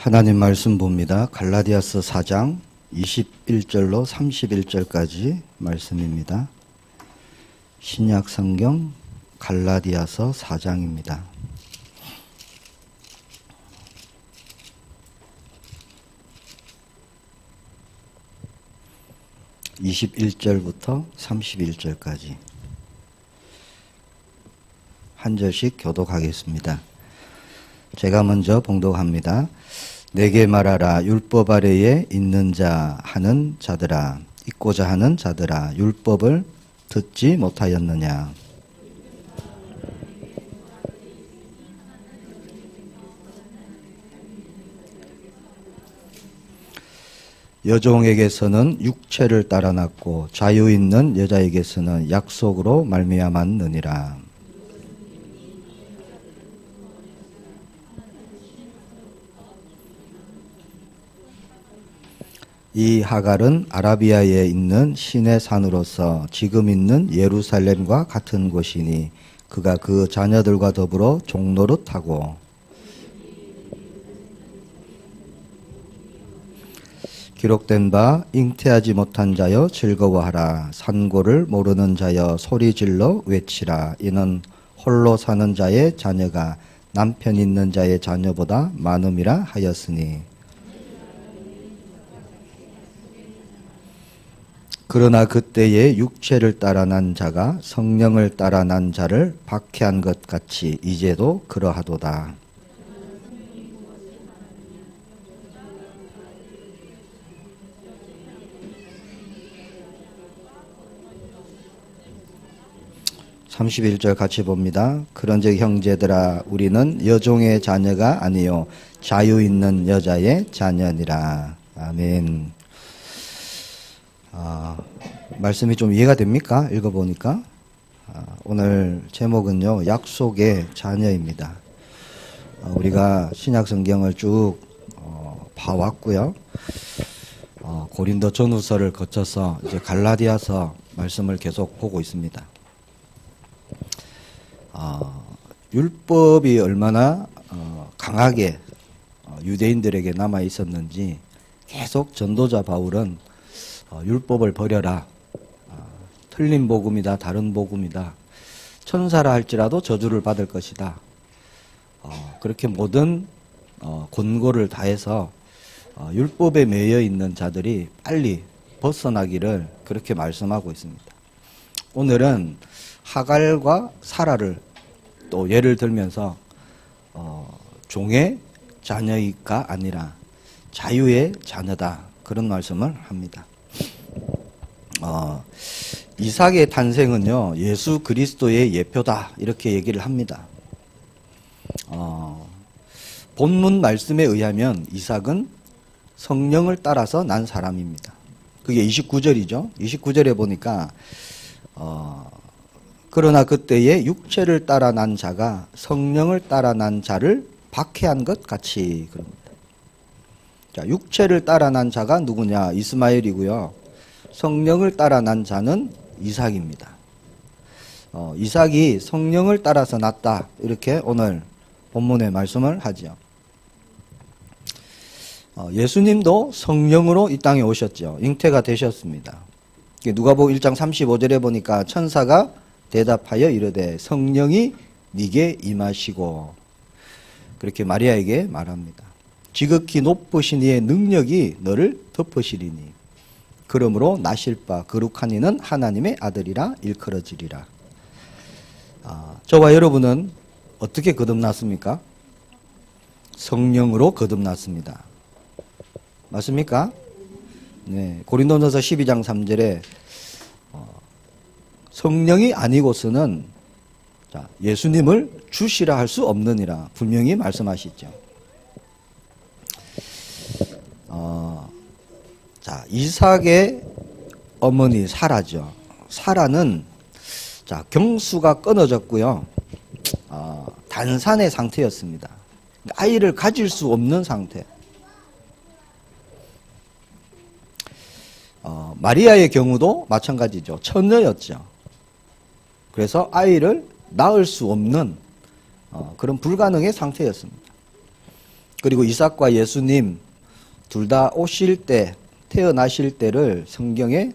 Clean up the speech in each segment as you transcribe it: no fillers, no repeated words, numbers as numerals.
하나님 말씀 봅니다. 갈라디아서 4장 21절로 31절까지 말씀입니다. 신약 성경 갈라디아서 4장입니다. (21절부터) (31절까지) 한 절씩 교독하겠습니다. 제가 먼저 봉독합니다. 내게 말하라. 율법 아래에 있는 자 하는 자들아, 있고자 하는 자들아, 율법을 듣지 못하였느냐? 여종에게서는 육체를 따라 났고 자유 있는 여자에게서는 약속으로 말미암았느니라. 이 하갈은 아라비아에 있는 신의 산으로서 지금 있는 예루살렘과 같은 곳이니 그가 그 자녀들과 더불어 종노릇하고 기록된 바 잉태하지 못한 자여 즐거워하라. 산고를 모르는 자여 소리질러 외치라. 이는 홀로 사는 자의 자녀가 남편 있는 자의 자녀보다 많음이라 하였으니 그러나 그때에 육체를 따라 난 자가 성령을 따라 난 자를 박해한 것 같이 이제도 그러하도다. (31절) 같이 봅니다. 그런즉 형제들아, 우리는 여종의 자녀가 아니요 자유 있는 여자의 자녀니라. 아멘. 말씀이 좀 이해가 됩니까? 읽어보니까. 오늘 제목은요, 약속의 자녀입니다. 우리가 신약 성경을 쭉 봐왔고요. 고린도 전후서를 거쳐서 이제 갈라디아서 말씀을 계속 보고 있습니다. 율법이 얼마나 강하게 유대인들에게 남아 있었는지 계속 전도자 바울은 율법을 버려라. 틀린 복음이다. 다른 복음이다. 천사라 할지라도 저주를 받을 것이다. 그렇게 모든 권고를 다해서 율법에 매여 있는 자들이 빨리 벗어나기를 그렇게 말씀하고 있습니다. 오늘은 하갈과 사라를 또 예를 들면서 종의 자녀이가 아니라 자유의 자녀다. 그런 말씀을 합니다. 이삭의 탄생은요, 예수 그리스도의 예표다. 이렇게 얘기를 합니다. 본문 말씀에 의하면 이삭은 성령을 따라서 난 사람입니다. 그게 29절이죠. 29절에 보니까 그러나 그때에 육체를 따라 난 자가 성령을 따라 난 자를 박해한 것 같이 그럽니다. 자, 육체를 따라 난 자가 누구냐? 이스마엘이고요. 성령을 따라 난 자는 이삭입니다. 이삭이 성령을 따라서 났다. 이렇게 오늘 본문의 말씀을 하죠. 예수님도 성령으로 이 땅에 오셨죠. 잉태가 되셨습니다. 누가복음 1장 35절에 보니까 천사가 대답하여 이르되 성령이 네게 임하시고, 그렇게 마리아에게 말합니다. 지극히 높으신 이의 능력이 너를 덮으시리니 그러므로 나실 바 거룩한 이는 하나님의 아들이라 일컬어지리라. 저와 여러분은 어떻게 거듭났습니까? 성령으로 거듭났습니다. 맞습니까? 네, 고린도전서 12장 3절에 성령이 아니고서는 예수님을 주시라 할 수 없느니라 분명히 말씀하시죠. 자, 이삭의 어머니 사라죠. 사라는 경수가 끊어졌고요. 단산의 상태였습니다. 아이를 가질 수 없는 상태. 마리아의 경우도 마찬가지죠. 처녀였죠. 그래서 아이를 낳을 수 없는 그런 불가능의 상태였습니다. 그리고 이삭과 예수님 둘 다 오실 때, 태어나실 때를 성경에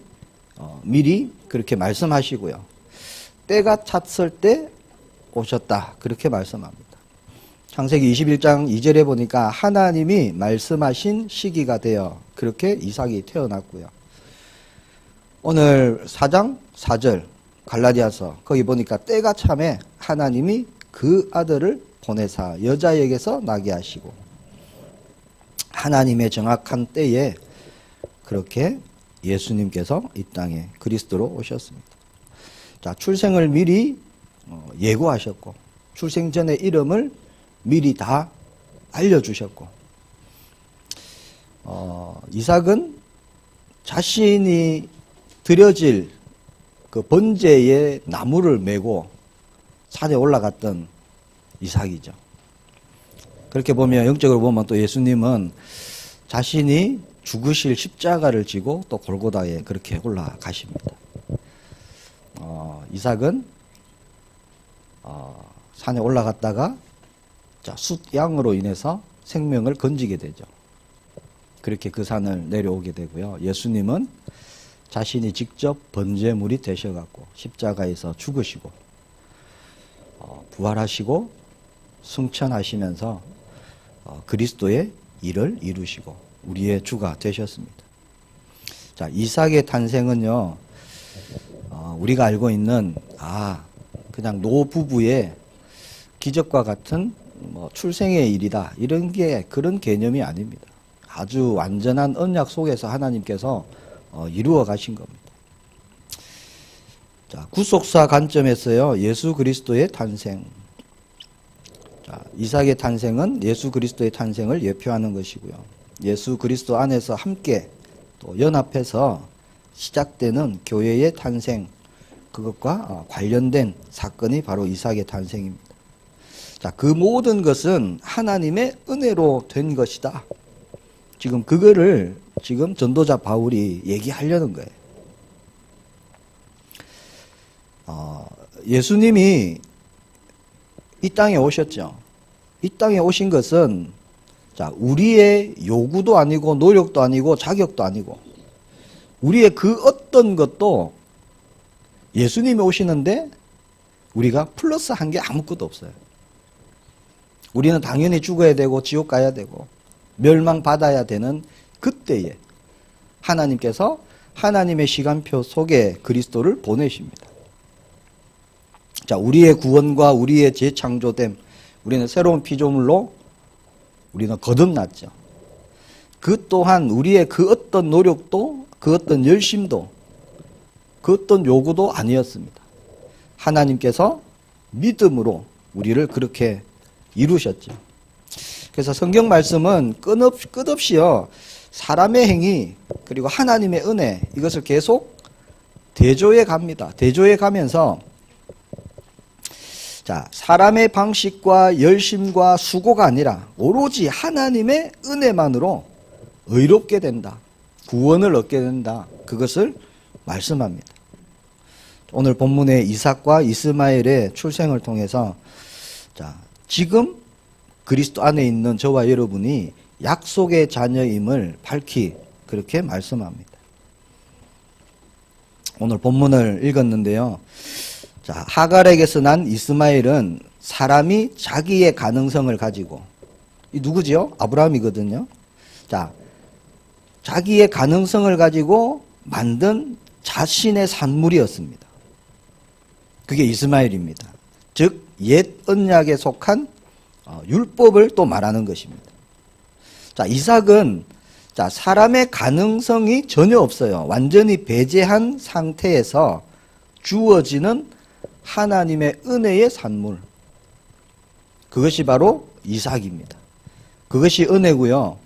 미리 그렇게 말씀하시고요. 때가 찼을 때 오셨다. 그렇게 말씀합니다. 창세기 21장 2절에 보니까 하나님이 말씀하신 시기가 되어 그렇게 이삭이 태어났고요. 오늘 4장 4절 갈라디아서 거기 보니까 때가 참에 하나님이 그 아들을 보내사 여자에게서 나게 하시고 하나님의 정확한 때에 그렇게 예수님께서 이 땅에 그리스도로 오셨습니다. 자, 출생을 미리 예고하셨고 출생 전의 이름을 미리 다 알려주셨고 이삭은 자신이 드려질 그 번제의 나무를 메고 산에 올라갔던 이삭이죠. 그렇게 보면 영적으로 보면 또 예수님은 자신이 죽으실 십자가를 지고 또 골고다에 그렇게 올라가십니다. 이삭은 산에 올라갔다가 숫양으로 인해서 생명을 건지게 되죠. 그렇게 그 산을 내려오게 되고요. 예수님은 자신이 직접 번제물이 되셔갖고 십자가에서 죽으시고 부활하시고 승천하시면서 그리스도의 일을 이루시고 우리의 주가 되셨습니다. 자, 이삭의 탄생은요, 우리가 알고 있는 그냥 노부부의 기적과 같은 출생의 일이다 이런 게 그런 개념이 아닙니다. 아주 완전한 언약 속에서 하나님께서 이루어 가신 겁니다. 자, 구속사 관점에서요, 예수 그리스도의 탄생. 자, 이삭의 탄생은 예수 그리스도의 탄생을 예표하는 것이고요. 예수 그리스도 안에서 함께 또 연합해서 시작되는 교회의 탄생, 그것과 관련된 사건이 바로 이삭의 탄생입니다. 자, 그 모든 것은 하나님의 은혜로 된 것이다. 지금 그거를 지금 전도자 바울이 얘기하려는 거예요. 예수님이 이 땅에 오셨죠. 이 땅에 오신 것은 우리의 요구도 아니고 노력도 아니고 자격도 아니고 우리의 그 어떤 것도 예수님이 오시는데 우리가 플러스한 게 아무것도 없어요. 우리는 당연히 죽어야 되고 지옥 가야 되고 멸망받아야 되는 그때에 하나님께서 하나님의 시간표 속에 그리스도를 보내십니다. 자, 우리의 구원과 우리의 재창조됨, 우리는 새로운 피조물로 우리는 거듭났죠. 그 또한 우리의 그 어떤 노력도 그 어떤 열심도 그 어떤 요구도 아니었습니다. 하나님께서 믿음으로 우리를 그렇게 이루셨죠. 그래서 성경 말씀은 끝없이요, 사람의 행위 그리고 하나님의 은혜 이것을 계속 대조해 갑니다. 대조해 가면서 사람의 방식과 열심과 수고가 아니라 오로지 하나님의 은혜만으로 의롭게 된다. 구원을 얻게 된다. 그것을 말씀합니다. 오늘 본문의 이삭과 이스마엘의 출생을 통해서 지금 그리스도 안에 있는 저와 여러분이 약속의 자녀임을 밝히 그렇게 말씀합니다. 오늘 본문을 읽었는데요. 하갈에게서 난 이스마엘은 사람이 자기의 가능성을 가지고, 이 누구지요? 아브라함이거든요. 자기의 가능성을 가지고 만든 자신의 산물이었습니다. 그게 이스마엘입니다. 즉, 옛 언약에 속한 율법을 또 말하는 것입니다. 이삭은 사람의 가능성이 전혀 없어요. 완전히 배제한 상태에서 주어지는 하나님의 은혜의 산물. 그것이 바로 이삭입니다. 그것이 은혜고요.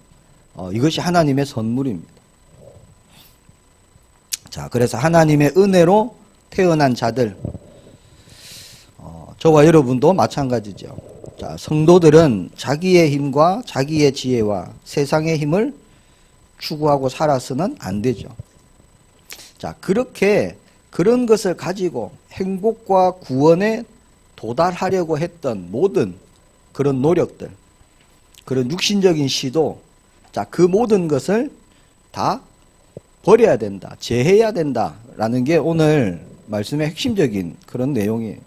이것이 하나님의 선물입니다. 그래서 하나님의 은혜로 태어난 자들, 저와 여러분도 마찬가지죠. 성도들은 자기의 힘과 자기의 지혜와 세상의 힘을 추구하고 살아서는 안 되죠. 그렇게 그런 것을 가지고 행복과 구원에 도달하려고 했던 모든 그런 노력들, 그런 육신적인 시도, 자, 그 모든 것을 다 버려야 된다, 제해야 된다라는 게 오늘 말씀의 핵심적인 그런 내용이에요.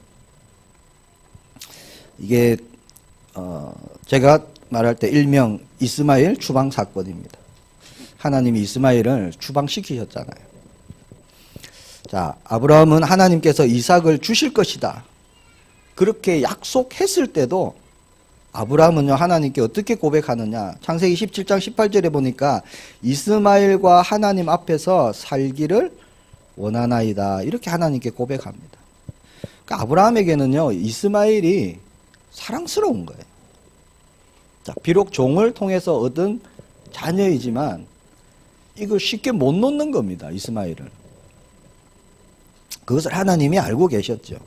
이게 제가 말할 때 일명 이스마엘 추방 사건입니다. 하나님이 이스마엘을 추방시키셨잖아요. 자, 아브라함은 하나님께서 이삭을 주실 것이다, 그렇게 약속했을 때도 아브라함은요, 하나님께 어떻게 고백하느냐. 창세기 17장 18절에 보니까 이스마엘과 하나님 앞에서 살기를 원하나이다, 이렇게 하나님께 고백합니다. 그러니까 아브라함에게는요, 이스마엘이 사랑스러운 거예요. 자, 비록 종을 통해서 얻은 자녀이지만 이걸 쉽게 못 놓는 겁니다, 이스마엘을. 그것을 하나님이 알고 계셨죠.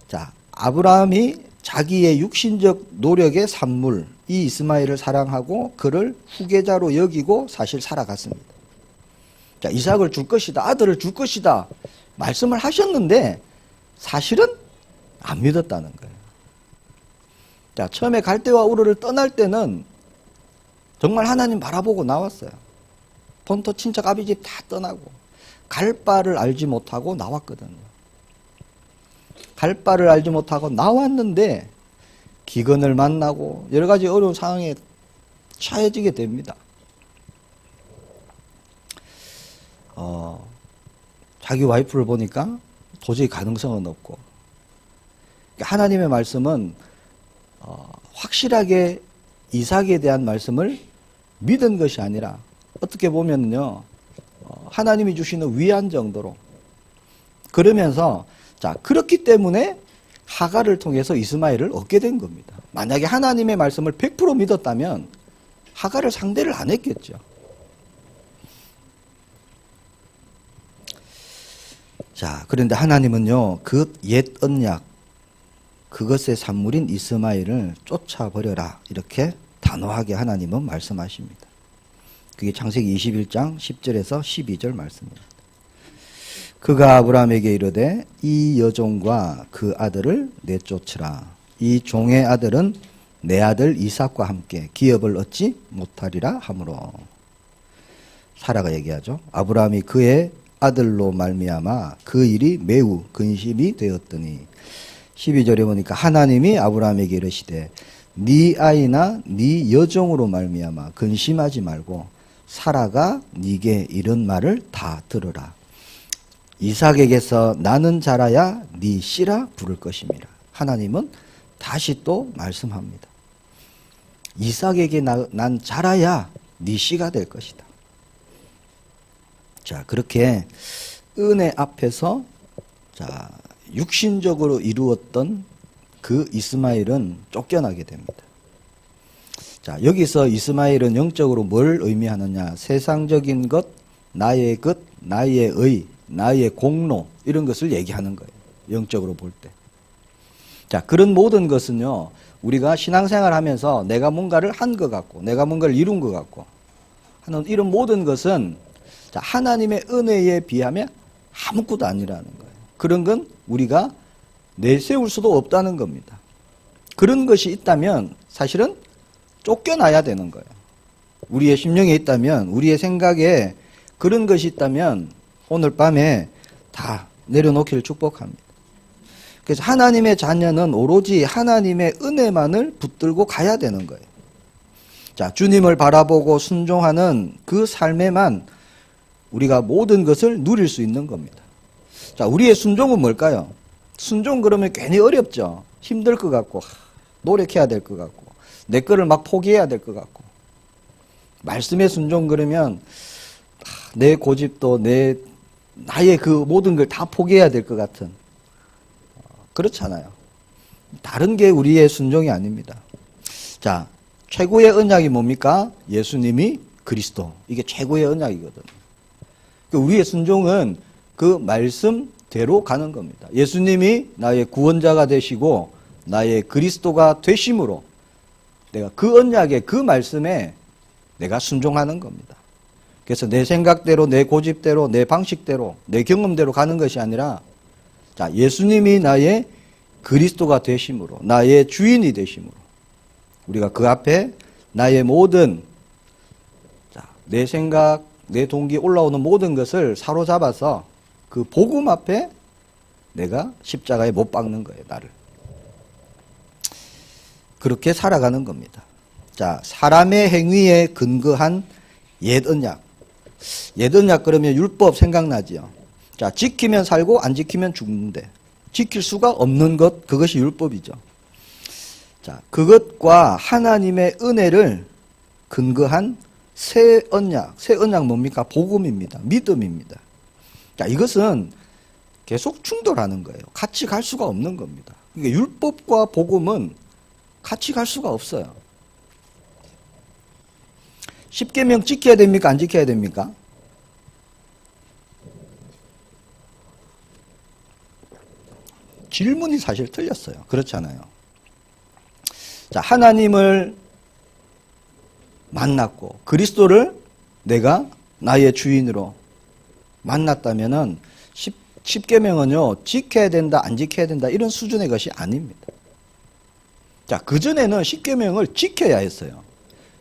자, 아브라함이 자기의 육신적 노력의 산물, 이 이스마엘을 사랑하고 그를 후계자로 여기고 사실 살아갔습니다. 자, 이삭을 줄 것이다, 아들을 줄 것이다 말씀을 하셨는데 사실은 안 믿었다는 거예요. 자, 처음에 갈대와 우르를 떠날 때는 정말 하나님 바라보고 나왔어요. 본토 친척 아비집 다 떠나고 갈 바를 알지 못하고 나왔거든요. 갈 바를 알지 못하고 나왔는데 기근을 만나고 여러 가지 어려운 상황에 처해지게 됩니다. 자기 와이프를 보니까 도저히 가능성은 없고, 하나님의 말씀은 확실하게 이삭에 대한 말씀을 믿은 것이 아니라 어떻게 보면요, 하나님이 주시는 위안 정도로, 그러면서 자, 그렇기 때문에 하갈을 통해서 이스마엘을 얻게 된 겁니다. 만약에 하나님의 말씀을 100% 믿었다면 하갈을 상대를 안 했겠죠. 자, 그런데 하나님은요, 그 옛 언약, 그것의 산물인 이스마엘을 쫓아버려라, 이렇게 단호하게 하나님은 말씀하십니다. 그게 창세기 21장 10절에서 12절 말씀입니다. 그가 아브라함에게 이르되 이 여종과 그 아들을 내쫓으라. 이 종의 아들은 내 아들 이삭과 함께 기업을 얻지 못하리라 하므로. 사라가 얘기하죠. 아브라함이 그의 아들로 말미암아 그 일이 매우 근심이 되었더니, 12절에 보니까 하나님이 아브라함에게 이르시되 네 아이나 네 여종으로 말미암아 근심하지 말고 사라가 네게 이런 말을 다 들으라. 이삭에게서 나는 자라야 네 씨라 부를 것임이라. 하나님은 다시 또 말씀합니다. 이삭에게 난 자라야 네 씨가 될 것이다. 자, 그렇게 은혜 앞에서 자, 육신적으로 이루었던 그 이스마엘은 쫓겨나게 됩니다. 자, 여기서 이스마엘은 영적으로 뭘 의미하느냐? 세상적인 것, 나의 것, 나의 의, 나의 공로, 이런 것을 얘기하는 거예요. 영적으로 볼 때. 자, 그런 모든 것은요, 우리가 신앙생활 하면서 내가 뭔가를 한 것 같고, 내가 뭔가를 이룬 것 같고 하는 이런 모든 것은 자, 하나님의 은혜에 비하면 아무것도 아니라는 거예요. 그런 건 우리가 내세울 수도 없다는 겁니다. 그런 것이 있다면 사실은 쫓겨나야 되는 거예요. 우리의 심령에 있다면, 우리의 생각에 그런 것이 있다면 오늘 밤에 다 내려놓기를 축복합니다. 그래서 하나님의 자녀는 오로지 하나님의 은혜만을 붙들고 가야 되는 거예요. 자, 주님을 바라보고 순종하는 그 삶에만 우리가 모든 것을 누릴 수 있는 겁니다. 자, 우리의 순종은 뭘까요? 순종 그러면 괜히 어렵죠. 힘들 것 같고, 노력해야 될 것 같고, 내 거를 막 포기해야 될 것 같고. 말씀의 순종 그러면 내 고집도 나의 그 모든 걸 다 포기해야 될 것 같은, 그렇잖아요. 다른 게 우리의 순종이 아닙니다. 자, 최고의 언약이 뭡니까? 예수님이 그리스도. 이게 최고의 언약이거든요. 우리의 순종은 그 말씀대로 가는 겁니다. 예수님이 나의 구원자가 되시고 나의 그리스도가 되심으로 내가 그 언약의 그 말씀에 내가 순종하는 겁니다. 그래서 내 생각대로, 내 고집대로, 내 방식대로, 내 경험대로 가는 것이 아니라, 자, 예수님이 나의 그리스도가 되심으로, 나의 주인이 되심으로, 우리가 그 앞에 나의 모든 내 생각, 내 동기 올라오는 모든 것을 사로잡아서 그 복음 앞에 내가 십자가에 못 박는 거예요, 나를. 그렇게 살아가는 겁니다. 자, 사람의 행위에 근거한 옛 언약. 옛 언약 그러면 율법 생각나지요. 자, 지키면 살고 안 지키면 죽는데 지킬 수가 없는 것, 그것이 율법이죠. 자, 그것과 하나님의 은혜를 근거한 새 언약. 새 언약 뭡니까? 복음입니다. 믿음입니다. 자, 이것은 계속 충돌하는 거예요. 같이 갈 수가 없는 겁니다. 그러니까 율법과 복음은 같이 갈 수가 없어요. 십계명 지켜야 됩니까? 안 지켜야 됩니까? 질문이 사실 틀렸어요. 그렇잖아요. 자, 하나님을 만났고 그리스도를 내가 나의 주인으로 만났다면은 십계명은요, 지켜야 된다, 안 지켜야 된다 이런 수준의 것이 아닙니다. 자, 그전에는 십계명을 지켜야 했어요.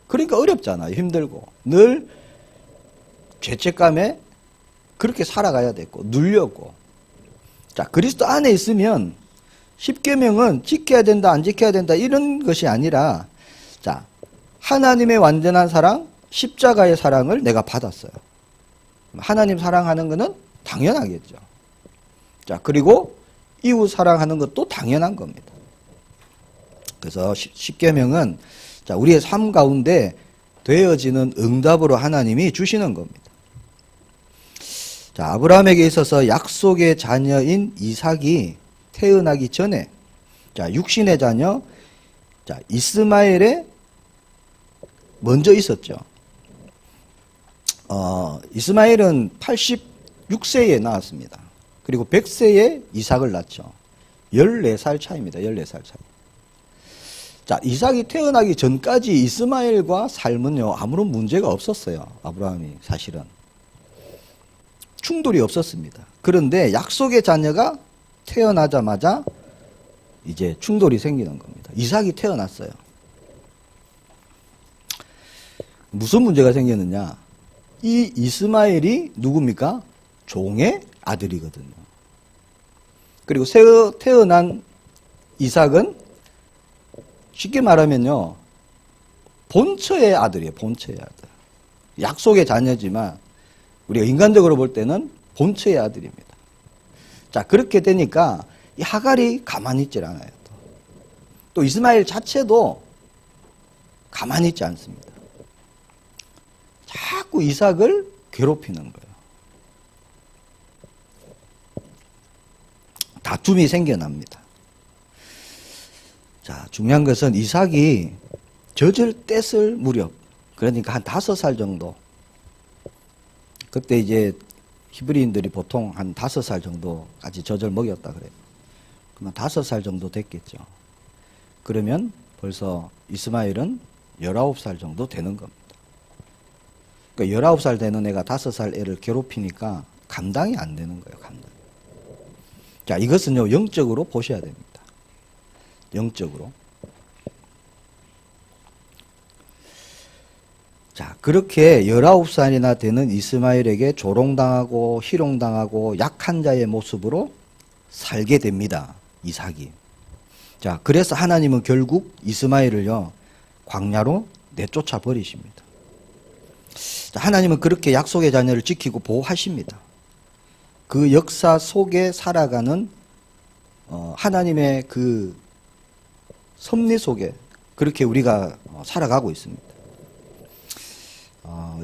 그러니까 어렵잖아요. 힘들고 늘 죄책감에 그렇게 살아가야 됐고 눌렸고. 자, 그리스도 안에 있으면 십계명은 지켜야 된다, 안 지켜야 된다 이런 것이 아니라, 자, 하나님의 완전한 사랑, 십자가의 사랑을 내가 받았어요. 하나님 사랑하는 것은 당연하겠죠. 자, 그리고 이웃 사랑하는 것도 당연한 겁니다. 그래서 십계명은 자, 우리의 삶 가운데 되어지는 응답으로 하나님이 주시는 겁니다. 자, 아브라함에게 있어서 약속의 자녀인 이삭이 태어나기 전에, 자, 육신의 자녀, 자, 이스마엘에 먼저 있었죠. 이스마엘은 86세에 나왔습니다. 그리고 100세에 이삭을 낳죠. 14살 차이입니다. 14살 차이. 자, 이삭이 태어나기 전까지 이스마엘과 삶은요, 아무런 문제가 없었어요. 아브라함이 사실은. 충돌이 없었습니다. 그런데 약속의 자녀가 태어나자마자 이제 충돌이 생기는 겁니다. 이삭이 태어났어요. 무슨 문제가 생겼느냐? 이 이스마엘이 누굽니까? 종의 아들이거든요. 그리고 태어난 이삭은 쉽게 말하면요, 본처의 아들이에요. 본처의 아들. 약속의 자녀지만 우리가 인간적으로 볼 때는 본처의 아들입니다. 자, 그렇게 되니까 이 하갈이 가만히 있질 않아요. 또 이스마엘 자체도 가만히 있지 않습니다. 자꾸 이삭을 괴롭히는 거예요. 다툼이 생겨납니다. 자, 중요한 것은 이삭이 젖을 뗐을 무렵, 그러니까 한 5살 정도. 그때 이제 히브리인들이 보통 한 5살 정도까지 젖을 먹였다 그래요. 그러면 5살 정도 됐겠죠. 그러면 벌써 이스마엘은 19살 정도 되는 겁니다. 그러니까 19살 되는 애가 5살 애를 괴롭히니까 감당이 안 되는 거예요. 감당. 자, 이것은요, 영적으로 보셔야 됩니다. 영적으로. 자, 그렇게 19살이나 되는 이스마엘에게 조롱당하고 희롱당하고 약한 자의 모습으로 살게 됩니다. 이삭이. 자, 그래서 하나님은 결국 이스마엘을요, 광야로 내쫓아 버리십니다. 자, 하나님은 그렇게 약속의 자녀를 지키고 보호하십니다. 그 역사 속에 살아가는 하나님의 그 섭리 속에 그렇게 우리가 살아가고 있습니다.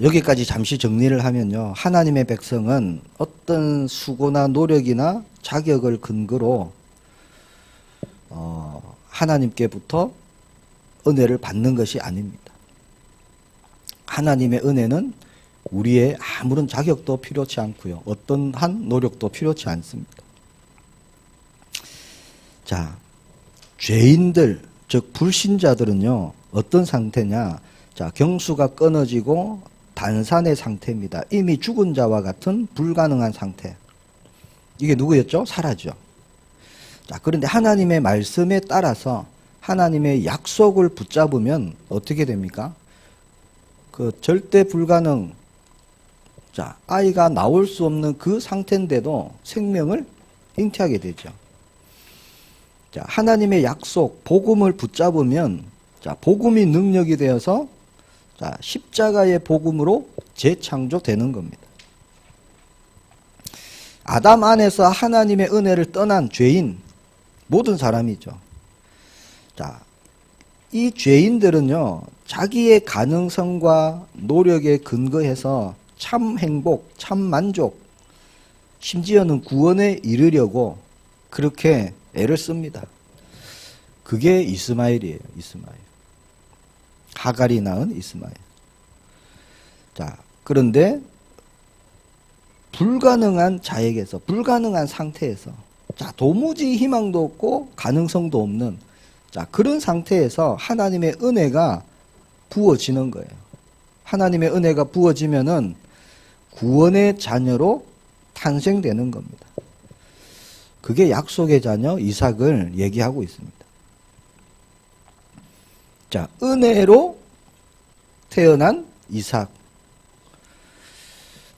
여기까지 잠시 정리를 하면요, 하나님의 백성은 어떤 수고나 노력이나 자격을 근거로 하나님께부터 은혜를 받는 것이 아닙니다. 하나님의 은혜는 우리의 아무런 자격도 필요치 않고요, 어떤 한 노력도 필요치 않습니다. 자, 죄인들, 즉 불신자들은요, 어떤 상태냐? 자, 경수가 끊어지고 단산의 상태입니다. 이미 죽은 자와 같은 불가능한 상태. 이게 누구였죠? 사라죠. 자, 그런데 하나님의 말씀에 따라서 하나님의 약속을 붙잡으면 어떻게 됩니까? 그 절대 불가능, 자, 아이가 나올 수 없는 그 상태인데도 생명을 잉태하게 되죠. 자, 하나님의 약속, 복음을 붙잡으면, 자, 복음이 능력이 되어서, 자, 십자가의 복음으로 재창조되는 겁니다. 아담 안에서 하나님의 은혜를 떠난 죄인, 모든 사람이죠. 자, 이 죄인들은요, 자기의 가능성과 노력에 근거해서 참 행복, 참 만족, 심지어는 구원에 이르려고 그렇게 애를 씁니다. 그게 이스마엘이에요, 이스마엘. 하갈이 낳은 이스마엘. 자, 그런데 불가능한 자에게서, 불가능한 상태에서, 자, 도무지 희망도 없고 가능성도 없는, 자, 그런 상태에서 하나님의 은혜가 부어지는 거예요. 하나님의 은혜가 부어지면은 구원의 자녀로 탄생되는 겁니다. 그게 약속의 자녀 이삭을 얘기하고 있습니다. 자, 은혜로 태어난 이삭.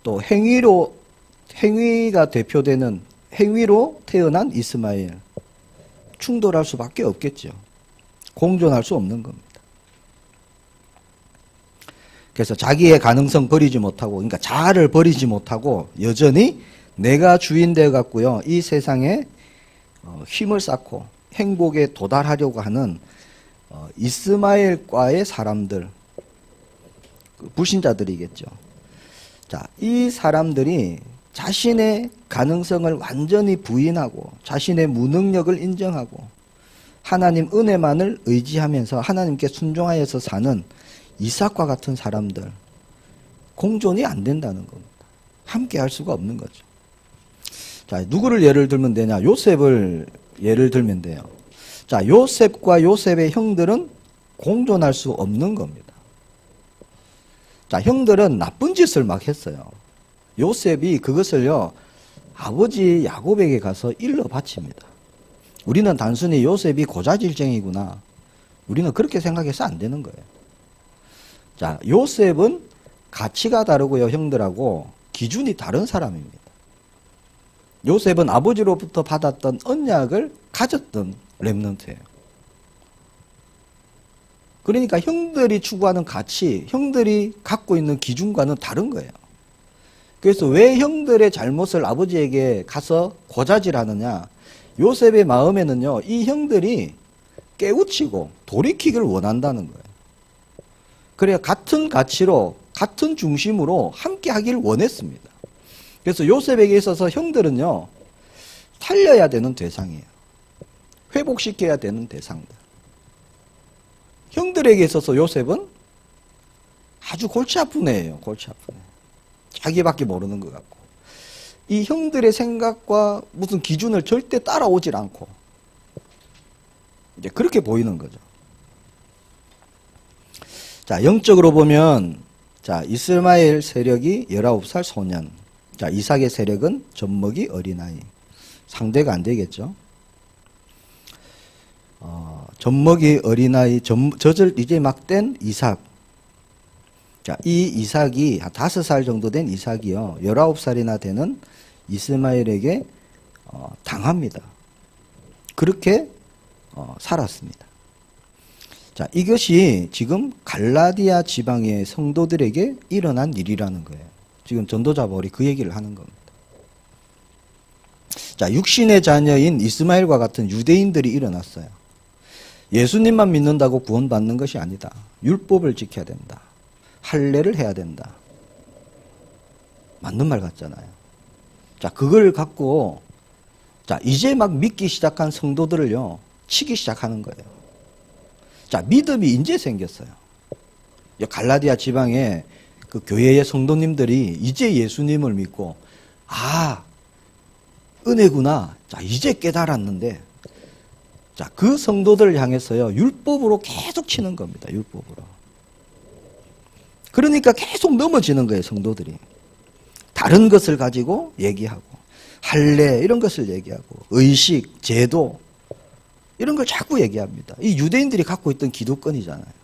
또 행위가 대표되는 행위로 태어난 이스마엘. 충돌할 수밖에 없겠죠. 공존할 수 없는 겁니다. 그래서 자기의 가능성 버리지 못하고, 그러니까 자아를 버리지 못하고 여전히 내가 주인 되어 갖고요, 이 세상에 힘을 쌓고 행복에 도달하려고 하는 이스마엘과의 사람들, 불신자들이겠죠. 자, 이 사람들이 자신의 가능성을 완전히 부인하고 자신의 무능력을 인정하고 하나님 은혜만을 의지하면서 하나님께 순종하여서 사는 이삭과 같은 사람들, 공존이 안 된다는 겁니다. 함께 할 수가 없는 거죠. 자, 누구를 예를 들면 되냐? 요셉을 예를 들면 돼요. 자, 요셉과 요셉의 형들은 공존할 수 없는 겁니다. 자, 형들은 나쁜 짓을 막 했어요. 요셉이 그것을요, 아버지 야곱에게 가서 일러 바칩니다. 우리는 단순히 요셉이 고자질쟁이구나, 우리는 그렇게 생각해서 안 되는 거예요. 자, 요셉은 가치가 다르고요, 형들하고 기준이 다른 사람입니다. 요셉은 아버지로부터 받았던 언약을 가졌던 렘넌트예요. 그러니까 형들이 추구하는 가치, 형들이 갖고 있는 기준과는 다른 거예요. 그래서 왜 형들의 잘못을 아버지에게 가서 고자질하느냐? 요셉의 마음에는요, 이 형들이 깨우치고 돌이키기를 원한다는 거예요. 그래야 같은 가치로, 같은 중심으로 함께 하기를 원했습니다. 그래서 요셉에게 있어서 형들은요, 살려야 되는 대상이에요. 회복시켜야 되는 대상들. 형들에게 있어서 요셉은 아주 골치 아픈 애예요. 골치 아픈 애. 자기밖에 모르는 것 같고. 이 형들의 생각과 무슨 기준을 절대 따라오질 않고. 이제 그렇게 보이는 거죠. 자, 영적으로 보면, 자, 이스마엘 세력이 19살 소년. 자, 이삭의 세력은 젖먹이 어린아이. 상대가 안 되겠죠. 젖먹이 어린아이, 젖을 이제 막 뗀 이삭. 자, 이 이삭이, 5살 정도 된 이삭이요, 19살이나 되는 이스마엘에게 당합니다. 그렇게 살았습니다. 자, 이것이 지금 갈라디아 지방의 성도들에게 일어난 일이라는 거예요. 지금 전도자 바울이 그 얘기를 하는 겁니다. 자, 육신의 자녀인 이스마엘과 같은 유대인들이 일어났어요. 예수님만 믿는다고 구원받는 것이 아니다. 율법을 지켜야 된다. 할례를 해야 된다. 맞는 말 같잖아요. 자, 그걸 갖고, 자, 이제 막 믿기 시작한 성도들을요, 치기 시작하는 거예요. 자, 믿음이 이제 생겼어요. 갈라디아 지방에 그 교회의 성도님들이 이제 예수님을 믿고, 아, 은혜구나. 자, 이제 깨달았는데, 자, 그 성도들을 향해서요, 율법으로 계속 치는 겁니다. 율법으로. 그러니까 계속 넘어지는 거예요, 성도들이. 다른 것을 가지고 얘기하고, 할례, 이런 것을 얘기하고, 의식, 제도, 이런 걸 자꾸 얘기합니다. 이 유대인들이 갖고 있던 기독권이잖아요.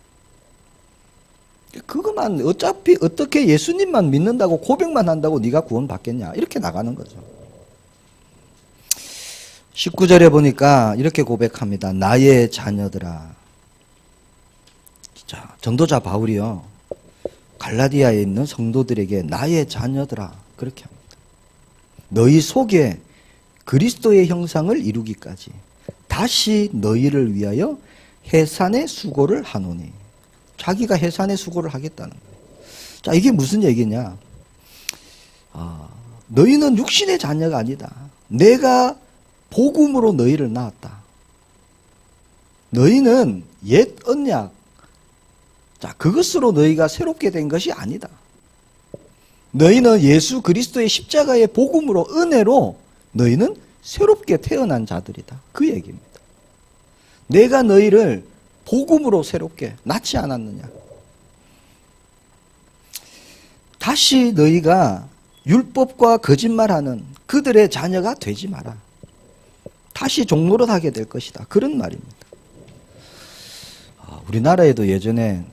그것만 어차피 어떻게 예수님만 믿는다고 고백만 한다고 네가 구원 받겠냐 이렇게 나가는 거죠. 19절에 보니까 이렇게 고백합니다. 나의 자녀들아. 자, 전도자 바울이요 갈라디아에 있는 성도들에게 나의 자녀들아 그렇게 합니다. 너희 속에 그리스도의 형상을 이루기까지 다시 너희를 위하여 해산의 수고를 하노니. 자기가 해산의 수고를 하겠다는 거예요. 자, 이게 무슨 얘기냐? 너희는 육신의 자녀가 아니다. 내가 복음으로 너희를 낳았다. 너희는 옛 언약, 자, 그것으로 너희가 새롭게 된 것이 아니다. 너희는 예수 그리스도의 십자가의 복음으로 은혜로 너희는 새롭게 태어난 자들이다. 그 얘기입니다. 내가 너희를 복음으로 새롭게 낳지 않았느냐. 다시 너희가 율법과 거짓말하는 그들의 자녀가 되지 마라. 다시 종노릇하게 될 것이다. 그런 말입니다. 우리나라에도 예전에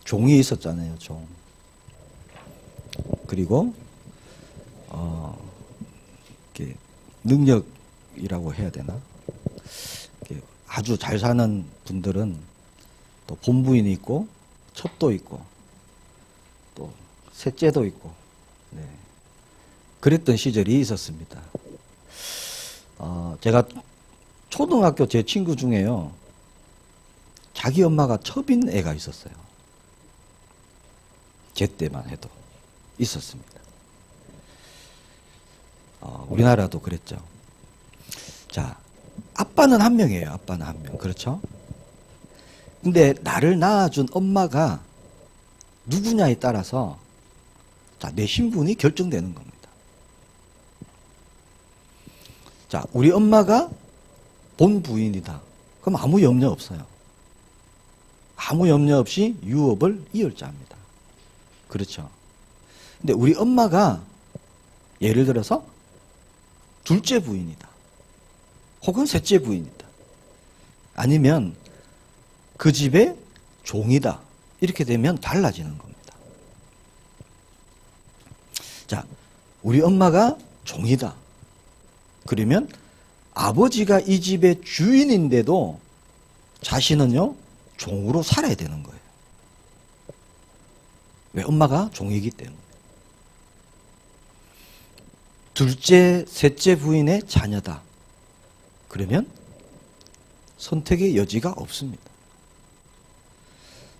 종이 있었잖아요. 종. 그리고 이렇게 능력이라고 해야 되나? 아주 잘 사는 분들은 또 본부인이 있고 첩도 있고 또 셋째도 있고 네. 그랬던 시절이 있었습니다. 제가 초등학교 제 친구 중에요 자기 엄마가 첩인 애가 있었어요. 제 때만 해도 있었습니다. 우리나라도 그랬죠. 자, 아빠는 한 명이에요. 아빠는 한 명. 그렇죠? 근데 나를 낳아준 엄마가 누구냐에 따라서 자, 내 신분이 결정되는 겁니다. 자, 우리 엄마가 본 부인이다. 그럼 아무 염려 없어요. 아무 염려 없이 유업을 이을 자입니다. 그렇죠? 근데 우리 엄마가 예를 들어서 둘째 부인이다. 혹은 셋째 부인이다. 아니면 그 집의 종이다. 이렇게 되면 달라지는 겁니다. 자, 우리 엄마가 종이다. 그러면 아버지가 이 집의 주인인데도 자신은요, 종으로 살아야 되는 거예요. 왜? 엄마가 종이기 때문에. 둘째, 셋째 부인의 자녀다. 그러면 선택의 여지가 없습니다.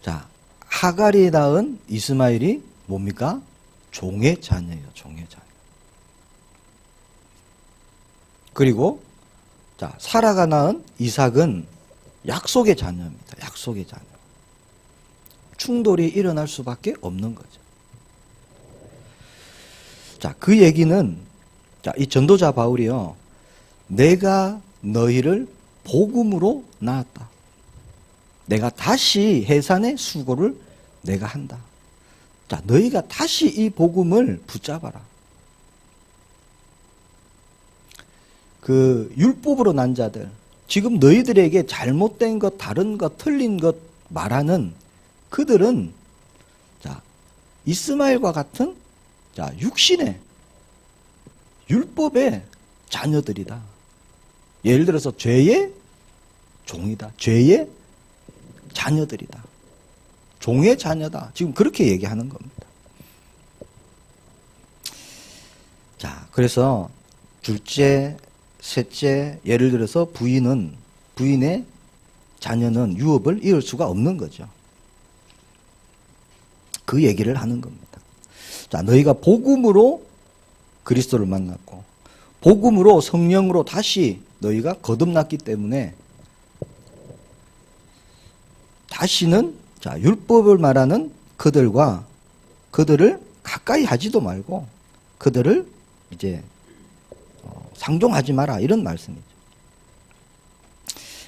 자, 하갈이 낳은 이스마엘이 뭡니까? 종의 자녀예요. 종의 자녀. 그리고 자, 사라가 낳은 이삭은 약속의 자녀입니다. 약속의 자녀. 충돌이 일어날 수밖에 없는 거죠. 자, 그 얘기는 자, 이 전도자 바울이요. 내가 너희를 복음으로 낳았다. 내가 다시 해산의 수고를 내가 한다. 자, 너희가 다시 이 복음을 붙잡아라. 그 율법으로 난 자들, 지금 너희들에게 잘못된 것, 다른 것, 틀린 것 말하는 그들은 자, 이스마엘과 같은 자, 육신의 율법의 자녀들이다. 예를 들어서 죄의 종이다. 죄의 자녀들이다. 종의 자녀다. 지금 그렇게 얘기하는 겁니다. 자, 그래서 둘째, 셋째, 예를 들어서 부인의 자녀는 유업을 이을 수가 없는 거죠. 그 얘기를 하는 겁니다. 자, 너희가 복음으로 그리스도를 만났고, 복음으로 성령으로 다시 너희가 거듭났기 때문에 다시는 자, 율법을 말하는 그들을 가까이 하지도 말고 그들을 이제 상종하지 마라 이런 말씀이죠.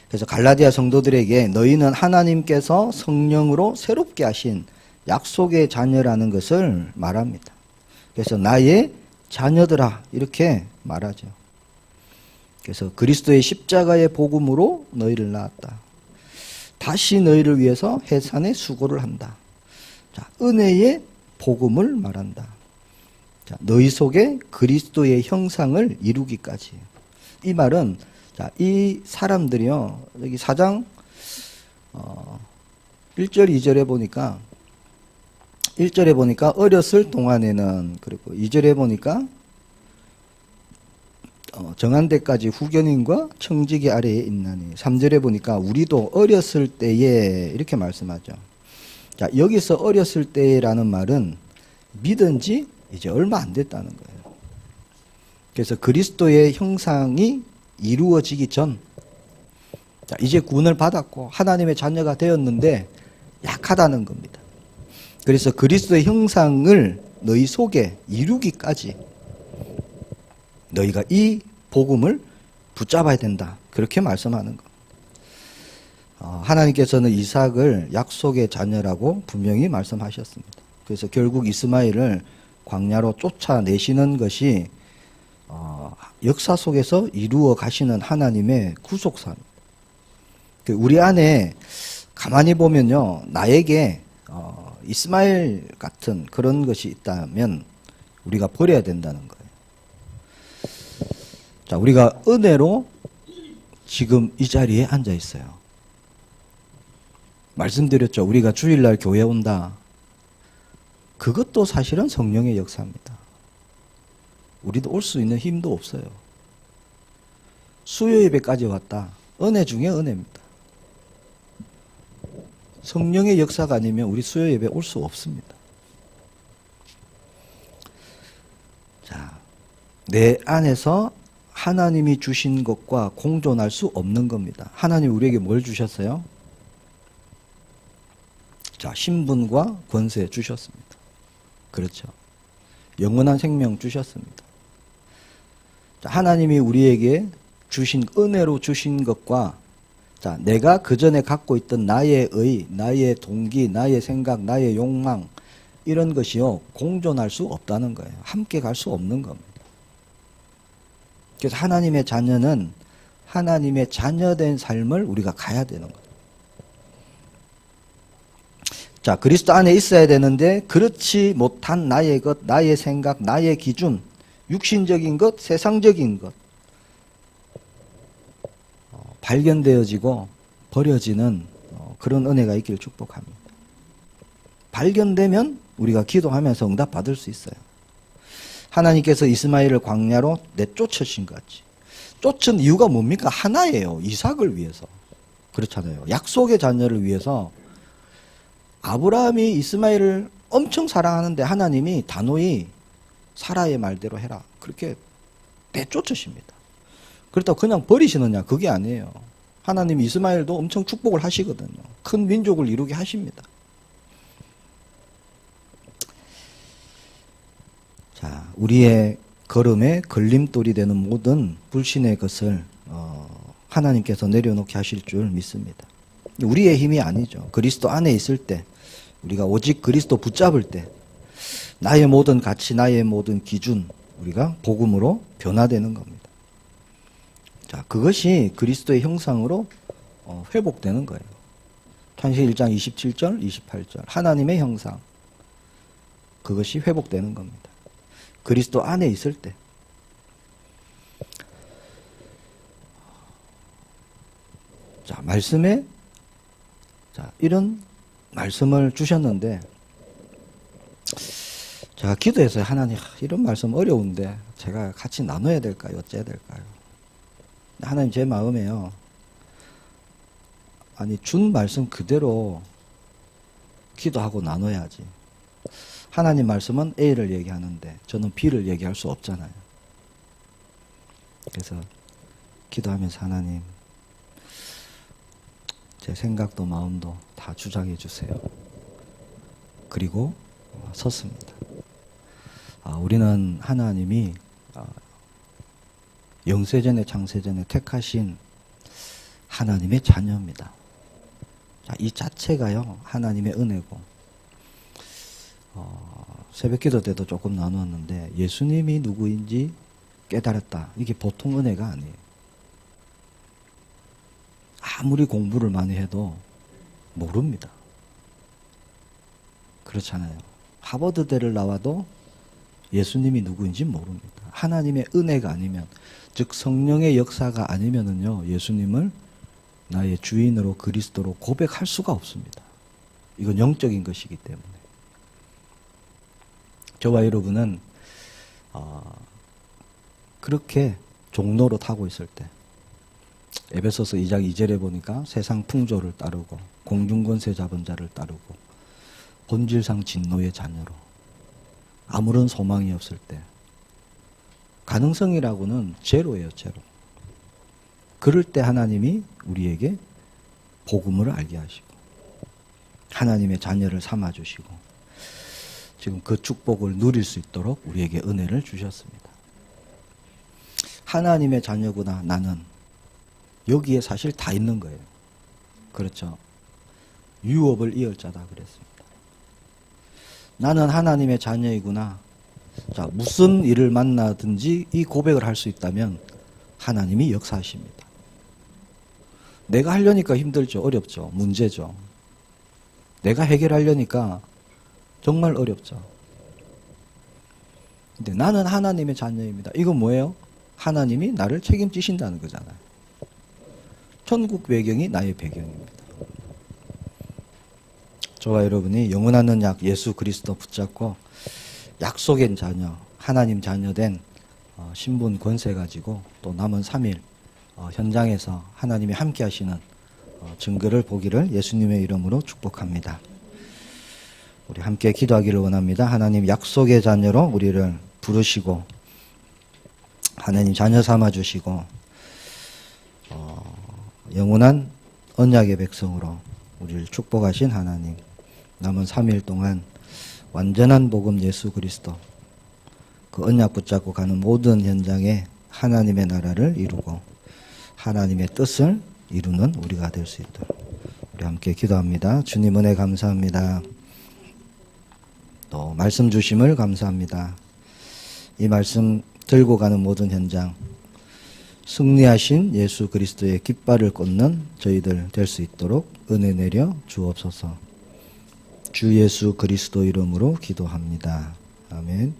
그래서 갈라디아 성도들에게 너희는 하나님께서 성령으로 새롭게 하신 약속의 자녀라는 것을 말합니다. 그래서 나의 자녀들아 이렇게 말하죠. 그래서 그리스도의 십자가의 복음으로 너희를 낳았다. 다시 너희를 위해서 해산의 수고를 한다. 자, 은혜의 복음을 말한다. 자, 너희 속에 그리스도의 형상을 이루기까지. 이 말은, 자, 이 사람들이요, 여기 4장 1절, 2절에 보니까 1절에 보니까 어렸을 동안에는, 그리고 2절에 보니까 정한 데까지 후견인과 청지기 아래에 있나니, 3절에 보니까 우리도 어렸을 때에 이렇게 말씀하죠. 자, 여기서 어렸을 때라는 말은 믿은 지 이제 얼마 안 됐다는 거예요. 그래서 그리스도의 형상이 이루어지기 전, 자, 이제 구원을 받았고 하나님의 자녀가 되었는데 약하다는 겁니다. 그래서 그리스도의 형상을 너희 속에 이루기까지 너희가 이 복음을 붙잡아야 된다. 그렇게 말씀하는 것. 하나님께서는 이삭을 약속의 자녀라고 분명히 말씀하셨습니다. 그래서 결국 이스마엘을 광야로 쫓아내시는 것이 역사 속에서 이루어 가시는 하나님의 구속사입니다. 우리 안에 가만히 보면요, 나에게 이스마엘 같은 그런 것이 있다면 우리가 버려야 된다는 거예요. 자, 우리가 은혜로 지금 이 자리에 앉아 있어요. 말씀드렸죠. 우리가 주일날 교회 온다. 그것도 사실은 성령의 역사입니다. 우리도 올 수 있는 힘도 없어요. 수요 예배까지 왔다. 은혜 중에 은혜입니다. 성령의 역사가 아니면 우리 수요 예배 올 수 없습니다. 자, 내 안에서 하나님이 주신 것과 공존할 수 없는 겁니다. 하나님 우리에게 뭘 주셨어요? 자, 신분과 권세 주셨습니다. 그렇죠. 영원한 생명 주셨습니다. 자, 하나님이 우리에게 주신 은혜로 주신 것과, 자, 내가 그 전에 갖고 있던 나의 의, 나의 동기, 나의 생각, 나의 욕망, 이런 것이요, 공존할 수 없다는 거예요. 함께 갈 수 없는 겁니다. 그래서 하나님의 자녀는 하나님의 자녀된 삶을 우리가 가야 되는 거예요. 자, 그리스도 안에 있어야 되는데 그렇지 못한 나의 것, 나의 생각, 나의 기준, 육신적인 것, 세상적인 것 발견되어지고 버려지는 그런 은혜가 있기를 축복합니다. 발견되면 우리가 기도하면서 응답받을 수 있어요. 하나님께서 이스마엘을 광야로 내쫓으신 것 같이. 쫓은 이유가 뭡니까? 하나예요. 이삭을 위해서. 그렇잖아요. 약속의 자녀를 위해서. 아브라함이 이스마엘을 엄청 사랑하는데 하나님이 단호히 사라의 말대로 해라. 그렇게 내쫓으십니다. 그렇다고 그냥 버리시느냐? 그게 아니에요. 하나님이 이스마엘도 엄청 축복을 하시거든요. 큰 민족을 이루게 하십니다. 자, 우리의 걸음에 걸림돌이 되는 모든 불신의 것을 하나님께서 내려놓게 하실 줄 믿습니다. 우리의 힘이 아니죠. 그리스도 안에 있을 때, 우리가 오직 그리스도 붙잡을 때 나의 모든 가치, 나의 모든 기준, 우리가 복음으로 변화되는 겁니다. 자, 그것이 그리스도의 형상으로 회복되는 거예요. 창세기 1장 27절, 28절. 하나님의 형상. 그것이 회복되는 겁니다. 그리스도 안에 있을 때. 자, 말씀에, 자, 이런 말씀을 주셨는데, 제가 기도해서 하나님, 이런 말씀 어려운데, 제가 같이 나눠야 될까요? 어째야 될까요? 하나님 제 마음에요. 아니, 준 말씀 그대로 기도하고 나눠야지. 하나님 말씀은 A를 얘기하는데 저는 B를 얘기할 수 없잖아요. 그래서 기도하면서 하나님, 제 생각도 마음도 다 주장해 주세요. 그리고 섰습니다. 우리는 하나님이 영세전에 창세전에 택하신 하나님의 자녀입니다. 자, 이 자체가요, 하나님의 은혜고, 새벽기도 때도 조금 나누었는데 예수님이 누구인지 깨달았다. 이게 보통 은혜가 아니에요. 아무리 공부를 많이 해도 모릅니다. 그렇잖아요. 하버드대를 나와도 예수님이 누구인지 모릅니다. 하나님의 은혜가 아니면, 즉 성령의 역사가 아니면은요, 예수님을 나의 주인으로 그리스도로 고백할 수가 없습니다. 이건 영적인 것이기 때문에. 저와 여러분은 그렇게 종로로 타고 있을 때, 에베소서 2장 2절에 보니까 세상 풍조를 따르고 공중권세 잡은 자를 따르고 본질상 진노의 자녀로 아무런 소망이 없을 때, 가능성이라고는 제로예요, 제로. 그럴 때 하나님이 우리에게 복음을 알게 하시고 하나님의 자녀를 삼아주시고 지금 그 축복을 누릴 수 있도록 우리에게 은혜를 주셨습니다. 하나님의 자녀구나 나는, 여기에 사실 다 있는 거예요. 그렇죠. 유업을 이을 자다 그랬습니다. 나는 하나님의 자녀이구나. 자, 무슨 일을 만나든지 이 고백을 할 수 있다면 하나님이 역사하십니다. 내가 하려니까 힘들죠. 어렵죠. 문제죠. 내가 해결하려니까 정말 어렵죠. 근데 나는 하나님의 자녀입니다. 이건 뭐예요? 하나님이 나를 책임지신다는 거잖아요. 천국 배경이 나의 배경입니다. 저와 여러분이 영원한 언약 예수 그리스도 붙잡고 약속의 자녀, 하나님 자녀된 신분 권세 가지고 또 남은 3일 현장에서 하나님이 함께 하시는 증거를 보기를 예수님의 이름으로 축복합니다. 우리 함께 기도하기를 원합니다. 하나님 약속의 자녀로 우리를 부르시고 하나님 자녀 삼아주시고 영원한 언약의 백성으로 우리를 축복하신 하나님, 남은 3일 동안 완전한 복음 예수 그리스도 그 언약 붙잡고 가는 모든 현장에 하나님의 나라를 이루고 하나님의 뜻을 이루는 우리가 될 수 있도록 우리 함께 기도합니다. 주님 은혜 감사합니다. 또 말씀 주심을 감사합니다. 이 말씀 들고 가는 모든 현장, 승리하신 예수 그리스도의 깃발을 꽂는 저희들 될 수 있도록 은혜 내려 주옵소서. 주 예수 그리스도 이름으로 기도합니다. 아멘.